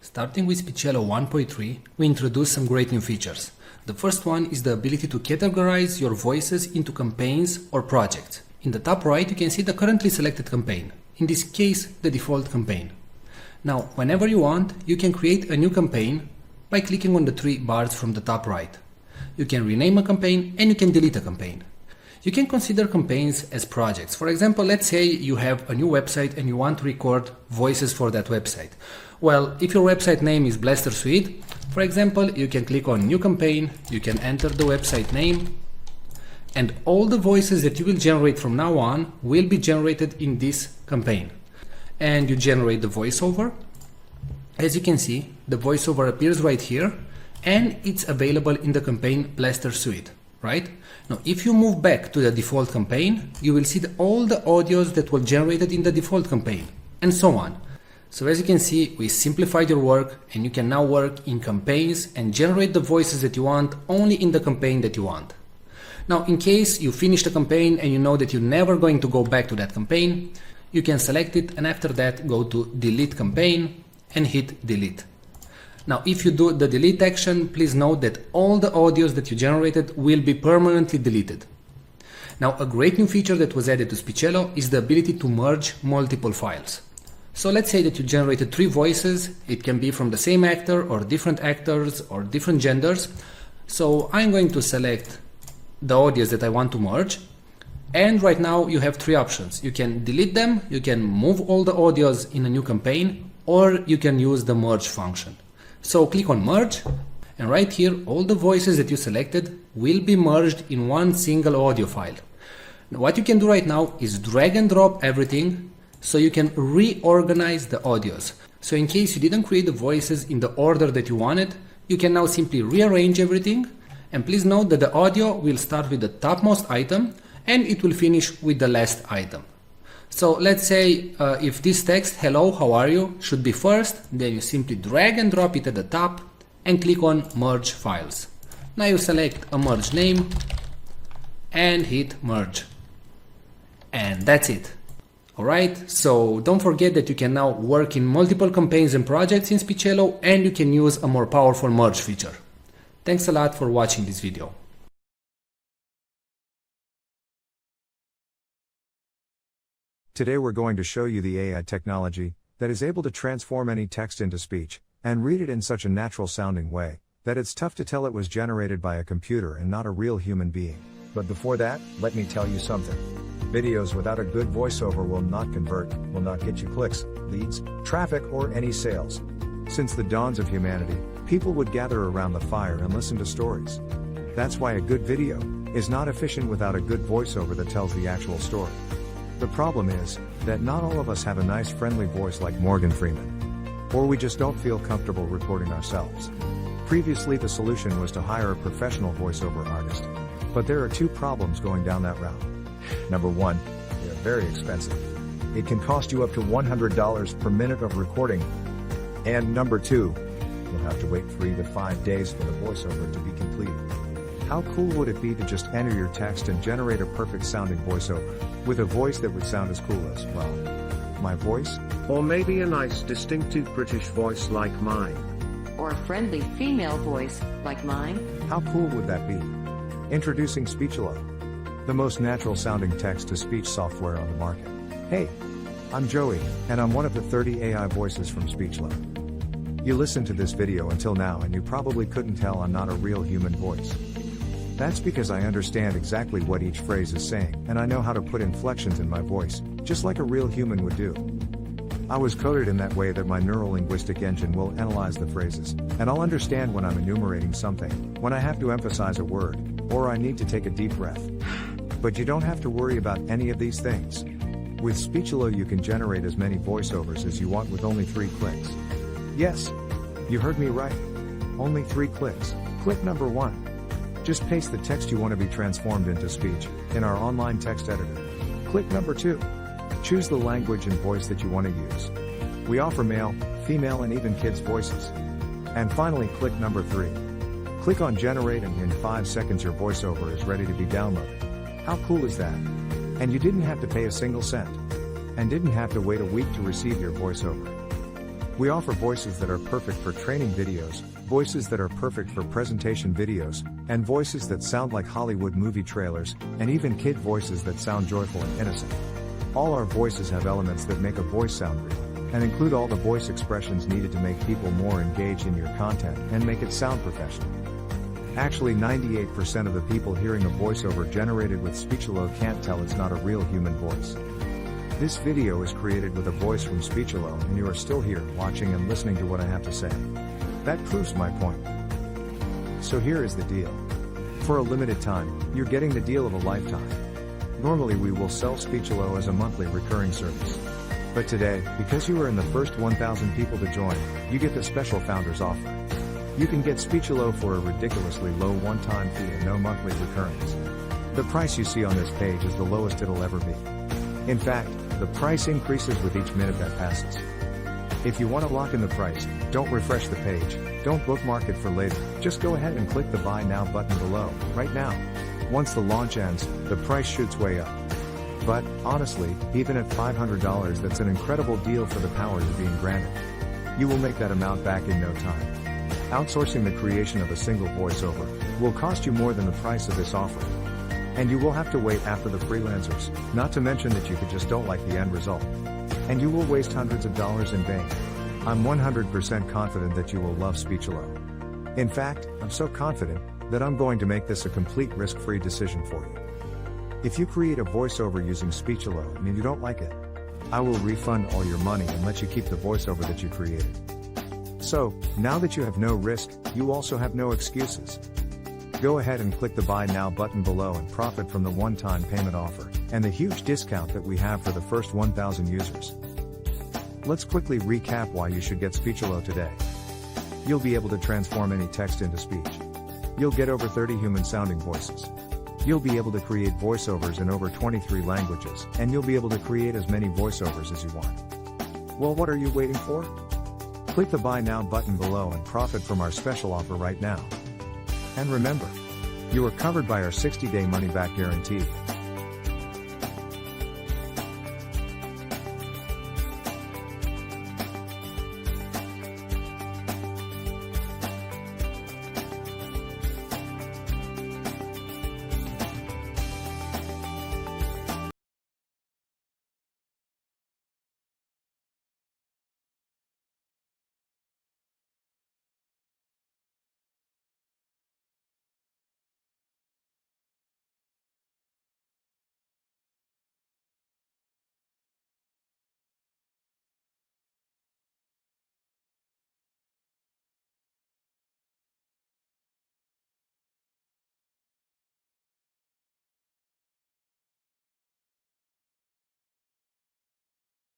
Starting with Speechelo 1.3, we introduced some great new features. The first one is the ability to categorize your voices into campaigns or projects. In the top right, you can see the currently selected campaign. In this case, the default campaign. Now, whenever you want, you can create a new campaign by clicking on the three bars from the top right. You can rename a campaign and you can delete a campaign. You can consider campaigns as projects. For example, let's say you have a new website and you want to record voices for that website. Well, if your website name is Blaster Suite, for example, you can click on New Campaign, you can enter the website name, and all the voices that you will generate from now on will be generated in this campaign. And you generate the VoiceOver. As you can see, the VoiceOver appears right here, and it's available in the campaign Blaster Suite, right? Now, if you move back to the default campaign, you will see all the audios that were generated in the default campaign, and so on. So as you can see, we simplified your work, and you can now work in campaigns and generate the voices that you want only in the campaign that you want. Now, in case you finish the campaign and you know that you're never going to go back to that campaign, you can select it and after that go to Delete Campaign and hit Delete. Now, if you do the delete action, please note that all the audios that you generated will be permanently deleted. Now, a great new feature that was added to Speechelo is the ability to merge multiple files. So let's say that you generated 3 voices. It can be from the same actor or different actors or different genders. So I'm going to select the audios that I want to merge. And right now you have 3 options. You can delete them, you can move all the audios in a new campaign, or you can use the merge function. So click on merge, and right here all the voices that you selected will be merged in one single audio file. Now, what you can do right now is drag and drop everything so you can reorganize the audios. So in case you didn't create the voices in the order that you wanted, you can now simply rearrange everything. And please note that the audio will start with the topmost item and it will finish with the last item. So let's say if this text, hello, how are you, should be first, then you simply drag and drop it at the top and click on merge files. Now you select a merge name and hit merge. And that's it. Alright, so don't forget that you can now work in multiple campaigns and projects in Speechelo, and you can use a more powerful merge feature. Thanks a lot for watching this video. Today we're going to show you the AI technology that is able to transform any text into speech and read it in such a natural sounding way that it's tough to tell it was generated by a computer and not a real human being. But before that, let me tell you something. Videos without a good voiceover will not convert, will not get you clicks, leads, traffic, or any sales. Since the dawns of humanity, people would gather around the fire and listen to stories. That's why a good video is not efficient without a good voiceover that tells the actual story. The problem is that not all of us have a nice friendly voice like Morgan Freeman. Or we just don't feel comfortable recording ourselves. Previously the solution was to hire a professional voiceover artist. But there are 2 problems going down that route. Number 1, they are very expensive. It can cost you up to $100 per minute of recording. And number 2, you'll have to wait 3 to 5 days for the voiceover to be completed. How cool would it be to just enter your text and generate a perfect sounding voiceover, with a voice that would sound as cool as, well, my voice? Or maybe a nice distinctive British voice like mine. Or a friendly female voice like mine? How cool would that be? Introducing Speechelo, the most natural sounding text-to-speech software on the market. Hey, I'm Joey, and I'm one of the 30 AI voices from Speechelo. You listened to this video until now and you probably couldn't tell I'm not a real human voice. That's because I understand exactly what each phrase is saying, and I know how to put inflections in my voice, just like a real human would do. I was coded in that way that my neuro-linguistic engine will analyze the phrases, and I'll understand when I'm enumerating something, when I have to emphasize a word, or I need to take a deep breath. But you don't have to worry about any of these things. With Speechelo you can generate as many voiceovers as you want with only 3 clicks. Yes, you heard me right. Only 3 clicks. Click number 1. Just paste the text you want to be transformed into speech in our online text editor. Click number 2. Choose the language and voice that you want to use. We offer male, female, and even kids' voices. And finally, click number 3. Click on generate and in 5 seconds your voiceover is ready to be downloaded. How cool is that? And you didn't have to pay a single cent. And didn't have to wait a week to receive your voiceover. We offer voices that are perfect for training videos, voices that are perfect for presentation videos, and voices that sound like Hollywood movie trailers, and even kid voices that sound joyful and innocent. All our voices have elements that make a voice sound real, and include all the voice expressions needed to make people more engaged in your content and make it sound professional. Actually, 98% of the people hearing a voiceover generated with Speechelo can't tell it's not a real human voice. This video is created with a voice from Speechelo, and you are still here, watching and listening to what I have to say. That proves my point. So here is the deal. For a limited time, you're getting the deal of a lifetime. Normally we will sell Speechelo as a monthly recurring service. But today, because you are in the first 1,000 people to join, you get the special founders offer. You can get Speechelo for a ridiculously low one-time fee and no monthly recurrings. The price you see on this page is the lowest it'll ever be. In fact, the price increases with each minute that passes. If you want to lock in the price, don't refresh the page, don't bookmark it for later, just go ahead and click the Buy Now button below, right now. Once the launch ends, the price shoots way up. But, honestly, even at $500 that's an incredible deal for the power you're being granted. You will make that amount back in no time. Outsourcing the creation of a single voiceover will cost you more than the price of this offer. And you will have to wait after the freelancers, not to mention that you just don't like the end result. And you will waste hundreds of dollars in vain. I'm 100% confident that you will love Speechelo. In fact, I'm so confident that I'm going to make this a complete risk-free decision for you. If you create a voiceover using Speechelo and you don't like it, I will refund all your money and let you keep the voiceover that you created. So, now that you have no risk, you also have no excuses. Go ahead and click the Buy Now button below and profit from the one-time payment offer, and the huge discount that we have for the first 1,000 users. Let's quickly recap why you should get Speechelo today. You'll be able to transform any text into speech. You'll get over 30 human-sounding voices. You'll be able to create voiceovers in over 23 languages, and you'll be able to create as many voiceovers as you want. Well, what are you waiting for? Click the Buy Now button below and profit from our special offer right now. And remember, you are covered by our 60-day money-back guarantee.